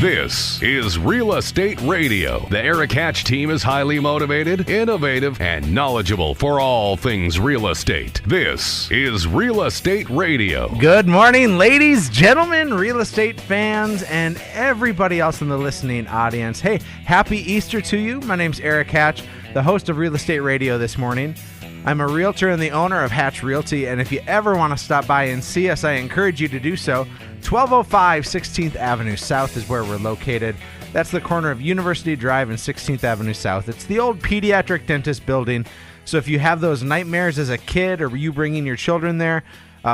This is Real Estate Radio. The Erik Hatch team is highly motivated, innovative, and knowledgeable for all things real estate. This is Real Estate Radio. Good morning, ladies, gentlemen, real estate fans, and everybody else in the listening audience. Hey, happy Easter to you. My name's Erik Hatch, the host of Real Estate Radio this morning. I'm a realtor and the owner of Hatch Realty, and if you ever want to stop by and see us, I encourage you to do so. 1205 16th Avenue South is where we're located. That's the corner of University Drive and 16th Avenue South. It's the old pediatric dentist building. So if you have those nightmares as a kid or you bringing your children there,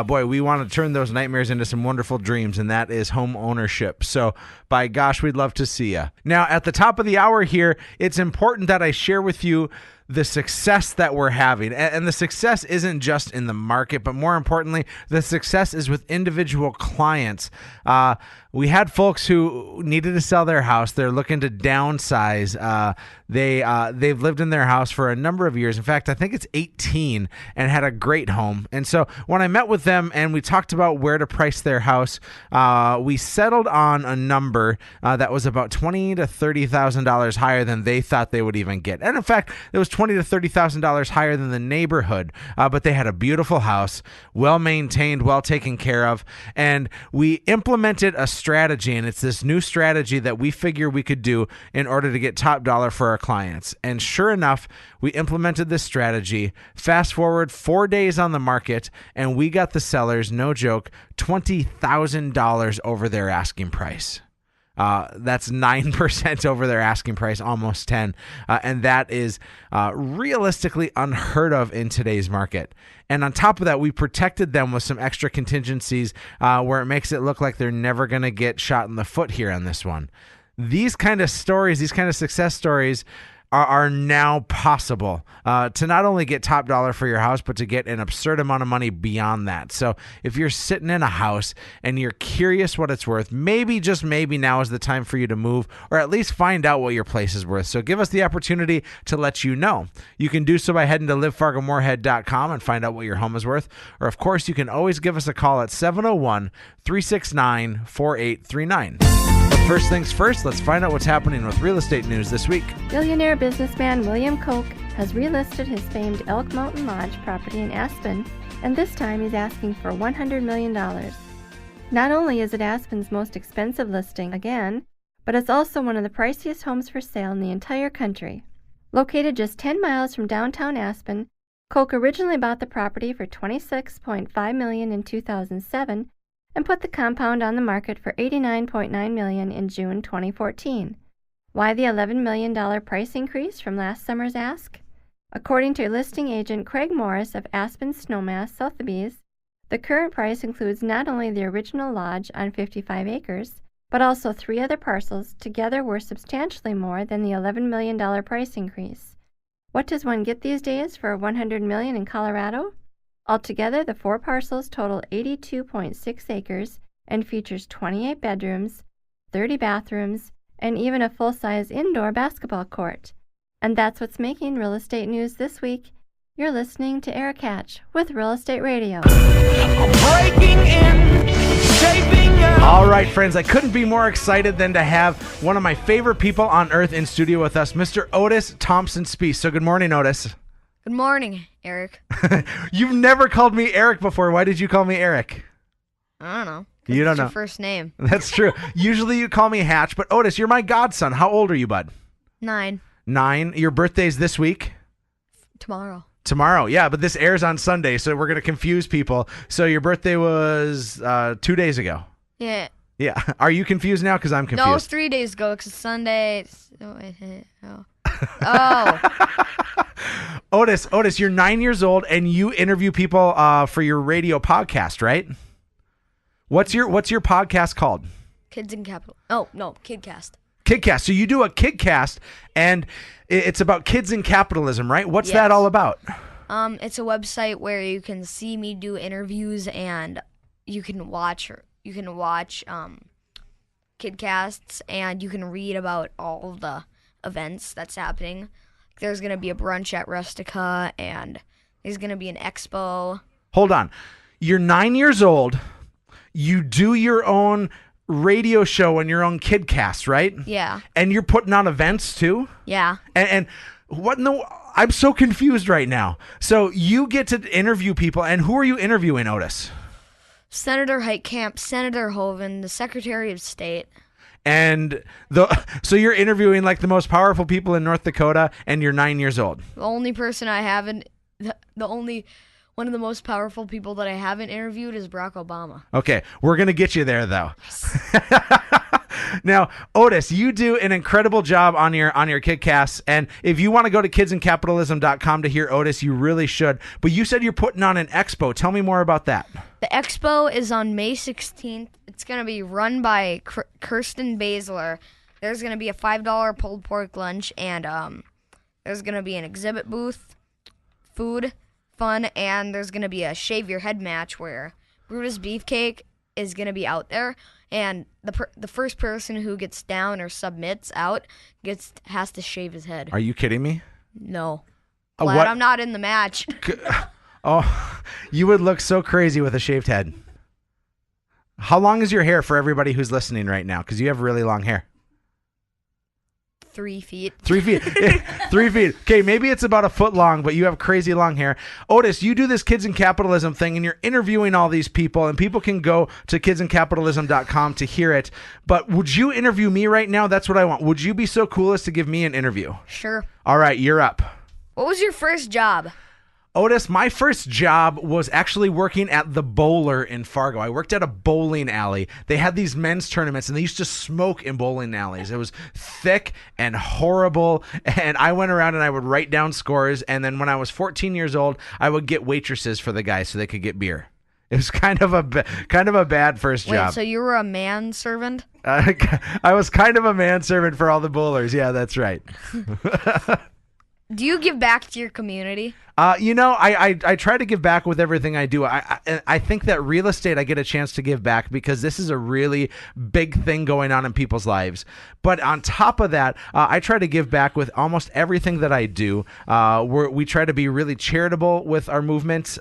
boy, we want to turn those nightmares into some wonderful dreams, and that is home ownership. So by gosh, we'd love to see you. Now, at the top of the hour here, it's important that I share with you the success that we're having. And the success isn't just in the market, but more importantly, the success is with individual clients. We had folks who needed to sell their house. They're looking to downsize. They've lived in their house for a number of years. In fact, I think it's 18, and had a great home. And so when I met with them and we talked about where to price their house, we settled on a number that was about $20,000 to $30,000 higher than they thought they would even get. And in fact, it was $20,000 to $30,000 higher than the neighborhood. But they had a beautiful house, well maintained, well taken care of, and we implemented a strategy, and it's this new strategy that we figure we could do in order to get top dollar for our clients. And sure enough, we implemented this strategy. Fast forward 4 days on the market, and we got the sellers, no joke, $20,000 over their asking price. That's 9% over their asking price, almost 10. And that is realistically unheard of in today's market. And on top of that, we protected them with some extra contingencies where it makes it look like they're never going to get shot in the foot here on this one. These kind of stories, these kind of success stories are now possible to not only get top dollar for your house, but to get an absurd amount of money beyond that. So if you're sitting in a house and you're curious what it's worth, maybe, just maybe, now is the time for you to move, or at least find out what your place is worth. So give us the opportunity to let you know. You can do so by heading to livefargomoorhead.com and find out what your home is worth. Or of course, you can always give us a call at 701-369-4839. But first things first, let's find out what's happening with real estate news this week. Billionaire businessman William Koch has relisted his famed Elk Mountain Lodge property in Aspen, and this time he's asking for $100 million. Not only is it Aspen's most expensive listing again, but it's also one of the priciest homes for sale in the entire country. Located just 10 miles from downtown Aspen, Koch originally bought the property for $26.5 million in 2007 and put the compound on the market for $89.9 million in June 2014. Why the $11 million price increase from last summer's ask? According to listing agent Craig Morris of Aspen Snowmass, Sotheby's, the current price includes not only the original lodge on 55 acres, but also 3 other parcels together worth substantially more than the $11 million price increase. What does one get these days for $100 million in Colorado? Altogether, the 4 parcels total 82.6 acres and features 28 bedrooms, 30 bathrooms, and even a full-size indoor basketball court. And that's what's making real estate news this week. You're listening to Erik Hatch with Real Estate Radio. Breaking in, shaping up. All right, friends, I couldn't be more excited than to have one of my favorite people on earth in studio with us, Mr. Otis Spiess. So good morning, Otis. Good morning, Eric. You've never called me Eric before. Why did you call me Eric? I don't know. You don't know. Your first name. That's true. Usually you call me Hatch, but Otis, you're my godson. How old are you, bud? 9. 9. Your birthday's this week? Tomorrow. Tomorrow, yeah, but this airs on Sunday, so we're going to confuse people. So your birthday was 2 days ago. Yeah. Yeah. Are you confused now? Because I'm confused. No, it was 3 days ago because Sunday. Oh. Otis, you're 9 years old and you interview people for your radio podcast, right? What's your podcast called? Kids in Capital. Oh, no, Kidcast. Kidcast. So you do a Kidcast, and it's about kids in capitalism, right? What's that all about? It's a website where you can see me do interviews, and you can watch Kidcasts, and you can read about all the events that's happening. There's going to be a brunch at Rustica, and there's going to be an expo. Hold on. You're 9 years old. You do your own radio show and your own kidcast, right? Yeah. And you're putting on events too? Yeah. And what in the... I'm so confused right now. So you get to interview people, and who are you interviewing, Otis? Senator Heitkamp, Senator Hoeven, the Secretary of State. And so you're interviewing like the most powerful people in North Dakota, and you're 9 years old. The only person I haven't, the only one of the most powerful people that I haven't interviewed is Barack Obama. Okay, we're going to get you there, though. Now, Otis, you do an incredible job on your KidCasts, and if you want to go to kidsincapitalism.com to hear Otis, you really should. But you said you're putting on an expo. Tell me more about that. The expo is on May 16th. It's going to be run by Kirsten Baszler. There's going to be a $5 pulled pork lunch, and there's going to be an exhibit booth, food, fun, and there's going to be a shave your head match where Brutus Beefcake is going to be out there, and the first person who gets down or submits out has to shave his head. Are you kidding me? No. What? Glad I'm not in the match. Oh, you would look so crazy with a shaved head. How long is your hair for everybody who's listening right now? Because you have really long hair. 3 feet. 3 feet. 3 feet. Okay, maybe it's about a foot long, but you have crazy long hair. Otis, you do this Kids in Capitalism thing, and you're interviewing all these people, and people can go to kidsincapitalism.com to hear it. But would you interview me right now? That's what I want. Would you be so cool as to give me an interview? Sure. All right, you're up. What was your first job? Otis, my first job was actually working at the Bowler in Fargo. I worked at a bowling alley. They had these men's tournaments, and they used to smoke in bowling alleys. It was thick and horrible, and I went around and I would write down scores, and then when I was 14 years old, I would get waitresses for the guys so they could get beer. It was kind of a bad first job. Wait, so you were a manservant? I was kind of a manservant for all the bowlers. Yeah, that's right. Do you give back to your community? I try to give back with everything I do. I think that real estate, I get a chance to give back because this is a really big thing going on in people's lives. But on top of that, I try to give back with almost everything that I do. We try to be really charitable with our movements.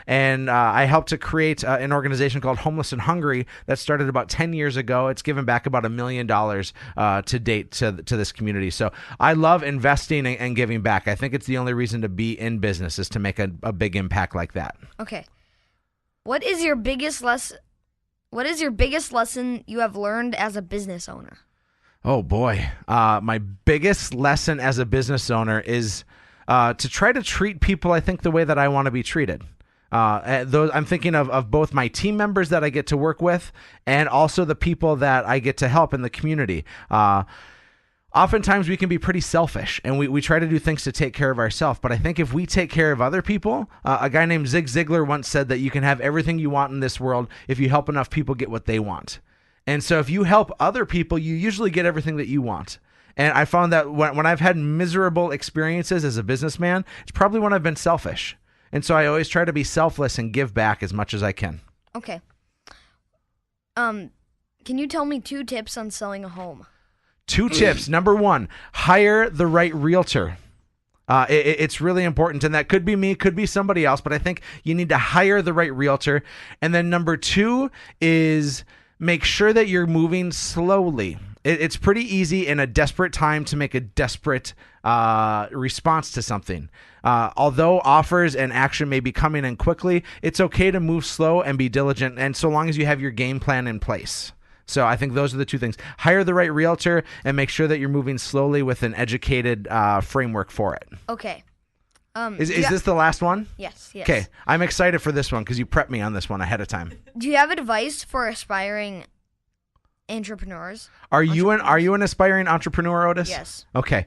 And I helped to create an organization called Homeless and Hungry that started about 10 years ago. It's given back about $1 million to date to this community. So I love investing and giving back. I think it's the only reason to be in business is to make a big impact like that. Okay. What is your biggest lesson you have learned as a business owner? Oh boy. My biggest lesson as a business owner is to try to treat people, I think, the way that I want to be treated. I'm thinking of both my team members that I get to work with and also the people that I get to help in the community. Oftentimes we can be pretty selfish and we try to do things to take care of ourselves. But I think if we take care of other people, a guy named Zig Ziglar once said that you can have everything you want in this world if you help enough people get what they want. And so if you help other people, you usually get everything that you want. And I found that when I've had miserable experiences as a businessman, it's probably when I've been selfish. And so I always try to be selfless and give back as much as I can. Okay. Can you tell me 2 tips on selling a home? 2 tips. Number 1, hire the right realtor. It's really important, and that could be me, could be somebody else, but I think you need to hire the right realtor. And then number 2 is make sure that you're moving slowly. It's pretty easy in a desperate time to make a desperate response to something. Although offers and action may be coming in quickly, it's okay to move slow and be diligent, and so long as you have your game plan in place. So I think those are the 2 things. Hire the right realtor and make sure that you're moving slowly with an educated framework for it. Okay. Is this the last one? Yes. Okay. I'm excited for this one because you prepped me on this one ahead of time. Do you have advice for aspiring entrepreneurs? Are you an aspiring entrepreneur, Otis? Yes. Okay.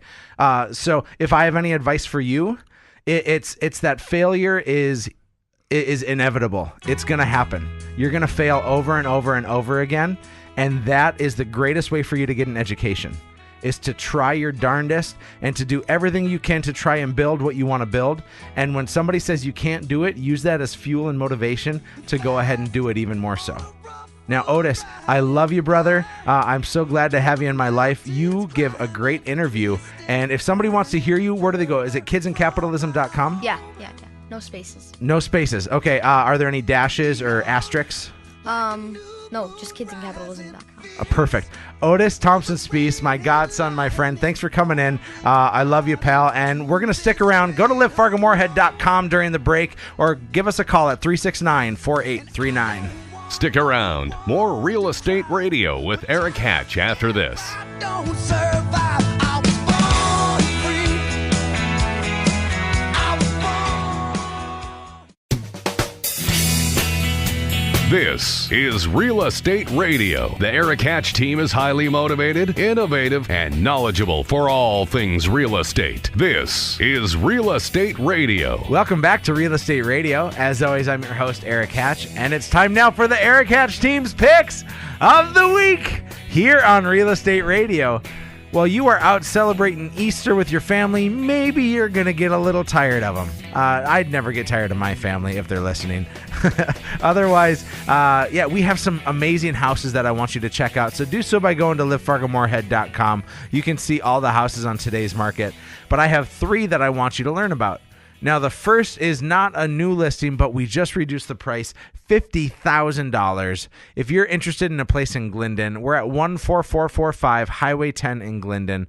So if I have any advice for you, it's that failure is inevitable. It's going to happen. You're going to fail over and over and over again. And that is the greatest way for you to get an education, is to try your darndest and to do everything you can to try and build what you want to build. And when somebody says you can't do it, use that as fuel and motivation to go ahead and do it even more so. Now, Otis, I love you, brother. I'm so glad to have you in my life. You give a great interview. And if somebody wants to hear you, where do they go? Is it kidsincapitalism.com? Yeah. No spaces. No spaces. Okay. Are there any dashes or asterisks? No, just kidsincapitalism.com. Perfect. Otis Thompson Spiess, my godson, my friend, thanks for coming in. I love you, pal. And we're going to stick around. Go to livefargomoorhead.com during the break or give us a call at 369-4839. Stick around. More Real Estate Radio with Erik Hatch after this. Don't survive. I was born free. I was born. This is Real Estate Radio. The Erik Hatch team is highly motivated, innovative, and knowledgeable for all things real estate. This is Real Estate Radio. Welcome back to Real Estate Radio. As always, I'm your host, Erik Hatch, and it's time now for the Erik Hatch team's picks of the week here on Real Estate Radio. While you are out celebrating Easter with your family, maybe you're going to get a little tired of them. I'd never get tired of my family if they're listening. Otherwise, we have some amazing houses that I want you to check out. So do so by going to livefargomoorhead.com. You can see all the houses on today's market. But I have 3 that I want you to learn about. Now, the first is not a new listing, but we just reduced the price $50,000. If you're interested in a place in Glendon, we're at 14445 Highway 10 in Glendon.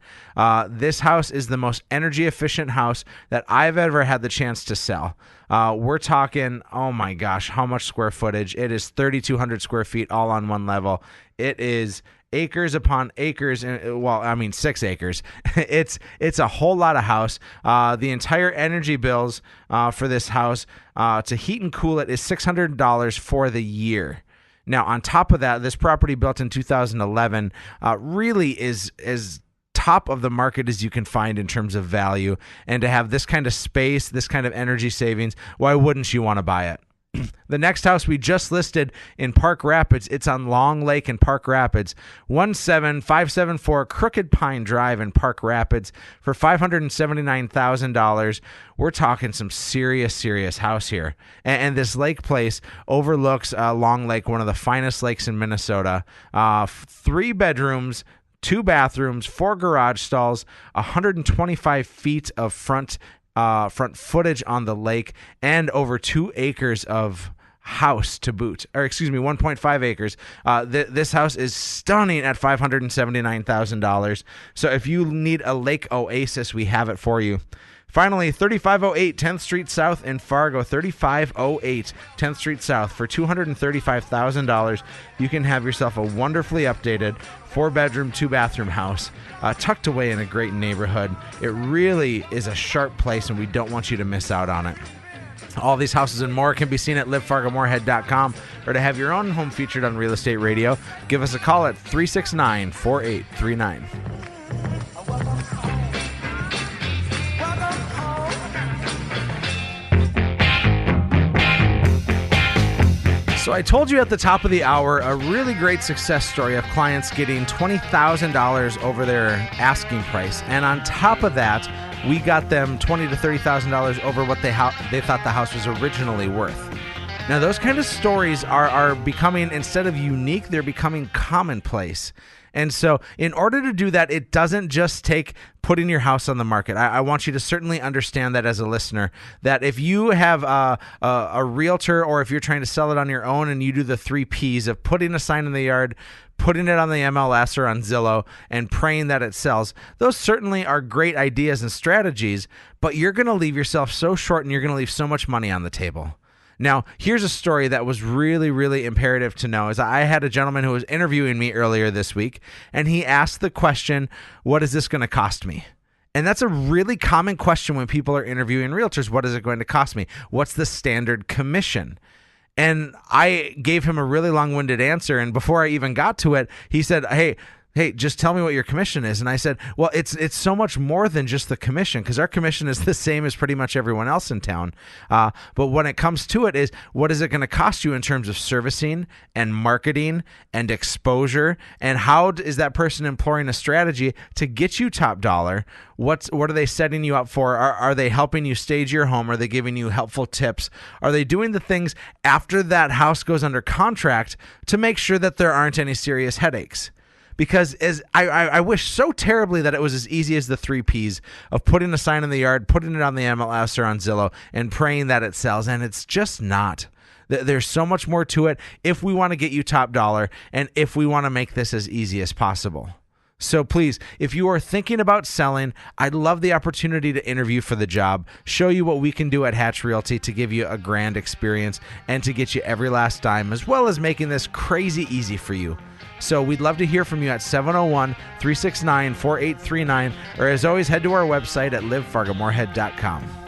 This house is the most energy efficient house that I've ever had the chance to sell. We're talking, oh my gosh, how much square footage? It is 3,200 square feet all on one level. It is acres upon acres, 6 acres. It's a whole lot of house. The entire energy bills for this house to heat and cool it is $600 for the year. Now, on top of that, this property built in 2011 really is top of the market as you can find in terms of value. And to have this kind of space, this kind of energy savings, why wouldn't you want to buy it? The next house we just listed in Park Rapids, it's on Long Lake in Park Rapids, 17574 Crooked Pine Drive in Park Rapids for $579,000. We're talking some serious house here. And this lake place overlooks Long Lake, one of the finest lakes in Minnesota. 3 bedrooms, 2 bathrooms, 4 garage stalls, 125 feet of front footage on the lake, and over 2 acres of house to boot, 1.5 acres. This house is stunning at $579,000. So if you need a lake oasis, we have it for you. Finally, 3508 10th Street South in Fargo, 3508 10th Street South for $235,000. You can have yourself a wonderfully updated 4-bedroom, 2-bathroom house tucked away in a great neighborhood. It really is a sharp place, and we don't want you to miss out on it. All these houses and more can be seen at livefargomoorhead.com, or to have your own home featured on Real Estate Radio, give us a call at 369-4839. So I told you at the top of the hour a really great success story of clients getting $20,000 over their asking price. And on top of that, we got them $20,000 to $30,000 over what they thought the house was originally worth. Now, those kind of stories are becoming, instead of unique, they're becoming commonplace. And so in order to do that, it doesn't just take putting your house on the market. I want you to certainly understand that as a listener, that if you have a realtor, or if you're trying to sell it on your own, and you do the 3 Ps of putting a sign in the yard, putting it on the MLS or on Zillow, and praying that it sells, those certainly are great ideas and strategies, but you're going to leave yourself so short, and you're going to leave so much money on the table. Now, here's a story that was really imperative to know. Is I had a gentleman who was interviewing me earlier this week, and he asked the question, what is this going to cost me? And that's a really common question when people are interviewing realtors. What is it going to cost me? What's the standard commission? And I gave him a really long-winded answer, and before I even got to it, he said, hey, just tell me what your commission is. And I said, well, it's so much more than just the commission, because our commission is the same as pretty much everyone else in town. But when it comes to it, is what is it going to cost you in terms of servicing and marketing and exposure? And how is that person employing a strategy to get you top dollar? What are they setting you up for? Are they helping you stage your home? Are they giving you helpful tips? Are they doing the things after that house goes under contract to make sure that there aren't any serious headaches? Because I wish so terribly that it was as easy as the 3 Ps of putting a sign in the yard, putting it on the MLS or on Zillow, and praying that it sells. And it's just not. There's so much more to it if we want to get you top dollar and if we want to make this as easy as possible. So please, if you are thinking about selling, I'd love the opportunity to interview for the job, show you what we can do at Hatch Realty to give you a grand experience and to get you every last dime, as well as making this crazy easy for you. So we'd love to hear from you at 701-369-4839, or as always, head to our website at livefargomoorhead.com.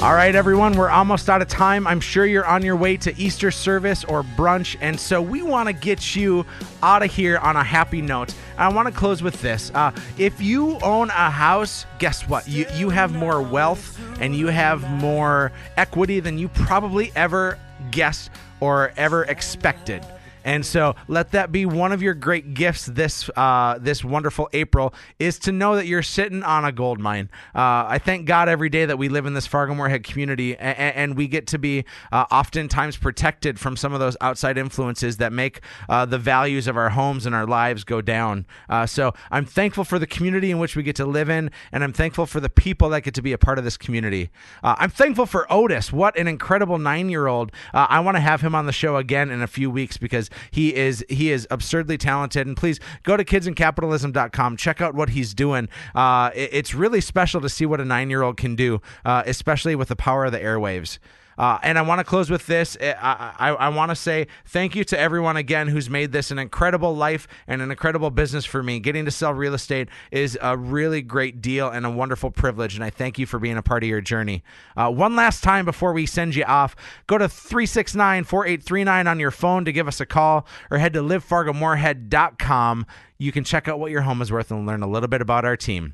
All right, everyone, we're almost out of time. I'm sure you're on your way to Easter service or brunch, and so we want to get you out of here on a happy note. I want to close with this. If you own a house, guess what? You have more wealth and you have more equity than you probably ever guessed or ever expected. And so let that be one of your great gifts this wonderful April, is to know that you're sitting on a gold mine. I thank God every day that we live in this Fargo-Moorhead community and we get to be oftentimes protected from some of those outside influences that make the values of our homes and our lives go down. So I'm thankful for the community in which we get to live in, and I'm thankful for the people that get to be a part of this community. I'm thankful for Otis. What an incredible 9-year-old. I want to have him on the show again in a few weeks because he is absurdly talented. And please go to kidsandcapitalism.com. Check out what he's doing. It's really special to see what a 9-year-old can do, especially with the power of the airwaves. And I want to close with this. I want to say thank you to everyone again who's made this an incredible life and an incredible business for me. Getting to sell real estate is a really great deal and a wonderful privilege, and I thank you for being a part of your journey. One last time before we send you off, go to 369-4839 on your phone to give us a call, or head to livefargomoorhead.com. You can check out what your home is worth and learn a little bit about our team.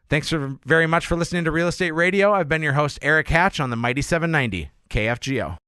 Thanks very much for listening to Real Estate Radio. I've been your host, Erik Hatch, on the Mighty 790 KFGO.